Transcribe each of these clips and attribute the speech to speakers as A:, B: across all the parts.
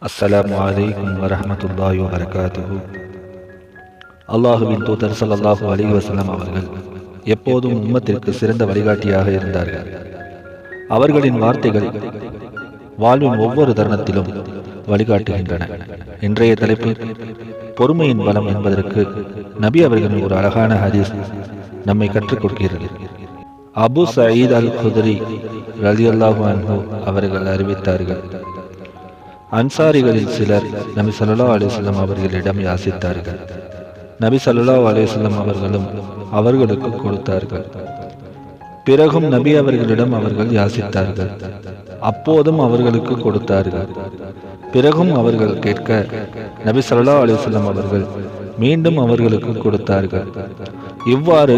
A: அஸ்ஸலாமு அலைக்கும் வரஹ்மத்துல்லாஹி வபரகாத்துஹு. அல்லாஹுவின் தூதர் ஸல்லல்லாஹு அலைஹி வஸல்லம் அவர்கள் எப்போதும் உம்மத்திற்கு சிறந்த வழிகாட்டியாக இருந்தார்கள். அவர்களின் வார்த்தைகள் வாழ்வின் ஒவ்வொரு தருணத்திலும் வழிகாட்டுகின்றன. இன்றைய தலைப்பு பொறுமையின் பலம் என்பதற்கு நபி அவர்களின் ஒரு அழகான ஹதீஸ் நம்மை கற்றுக் கொடுக்கிறது. அபு சயீத் அல் குத்ரி ரலியல்லாஹு அன்ஹு அவர்கள் அறிவித்தார்கள், அன்சாரிகளில் சிலர் நபி ஸல்லல்லாஹு அலைஹி வஸல்லம் அவர்களிடம் யாசித்தார்கள். நபி ஸல்லல்லாஹு அலைஹி வஸல்லம் அவர்களும் அவர்களுக்கு கொடுத்தார்கள். பிறகும் நபி அவர்களிடம் அவர்கள் யாசித்தார்கள். அப்போதும் அவர்களுக்கு கொடுத்தார்கள். பிறகும் அவர்கள் கேட்க நபி ஸல்லல்லாஹு அலைஹி வஸல்லம் அவர்கள் மீண்டும் அவர்களுக்கு கொடுத்தார்கள். இவ்வாறு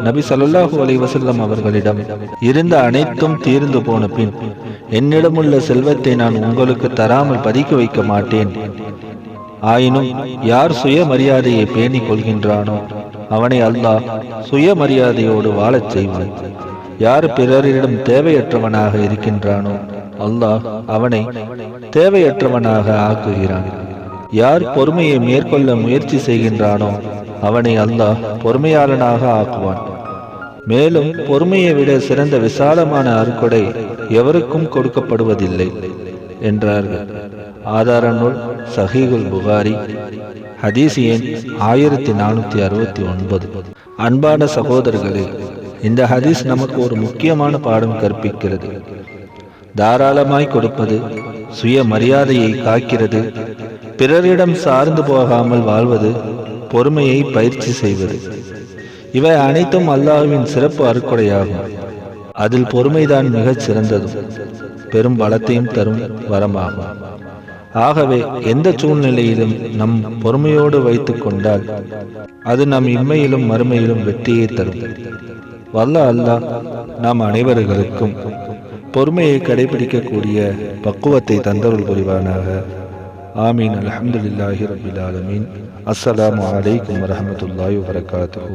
A: நபி ஸல்லல்லாஹு அலைஹி வஸல்லம் அவர்களிடம் இருந்த அனைத்தும் தீர்ந்து போன பின், என்னிடமுள்ள செல்வத்தை நான் உங்களுக்கு தராமல் பதுக்கி வைக்க மாட்டேன். ஆயினும் யார் சுயமரியாதையை பேணிக் கொள்கின்றானோ அவனை அல்லாஹ் சுயமரியாதையோடு வாழச் செய்வான். யார் பிறரிடம் தேவையற்றவனாக இருக்கின்றானோ அல்லாஹ் அவனை தேவையற்றவனாக ஆக்குகிறான். யார் பொறுமையை மேற்கொள்ள முயற்சி செய்கின்றானோ அவனை அல்லாஹ் பொறுமையாளனாக ஆக்குவான். மேலும் பொறுமையை விட சிறந்த விசாலமான அருட்கொடை எவருக்கும் கொடுக்கப்படுவதில்லை என்றார்கள். ஆதார நூல் சஹீஹுல் புகாரி, ஹதீஸ் எண் 1469. அன்பான சகோதரர்களே, இந்த ஹதீஸ் நமக்கு ஒரு முக்கியமான பாடம் கற்பிக்கிறது. தாராளமாய் கொடுப்பது, சுய மரியாதையை காக்கிறது, பிறரிடம் சார்ந்து போகாமல் வாழ்வது, பொறுமையை பயிற்சி செய்வது, இவை அனைத்தும் அல்லாஹ்வின் சிறப்பு அருட்கொடையாகும். அதில் பொறுமைதான் மிகச் சிறந்ததும் பெரும் பலத்தையும் தரும் வரமாகும். ஆகவே எந்த சூழ்நிலையிலும் நம் பொறுமையோடு வைத்துக் கொண்டால் அது நம் இம்மையிலும் மறுமையிலும் வெற்றியை தரும். வல்ல அல்லாஹ் நாம் அனைவர்களுக்கும் பொறுமையை கடைபிடிக்கக்கூடிய பக்குவத்தை தந்தருள் புரிவானாக. ஆமீன். அல்ஹம்துலில்லாஹி ரப்பில் ஆலமீன். அஸ்ஸலாமு அலைக்கும் வரஹ்மத்துல்லாஹி வபரகாத்துஹு.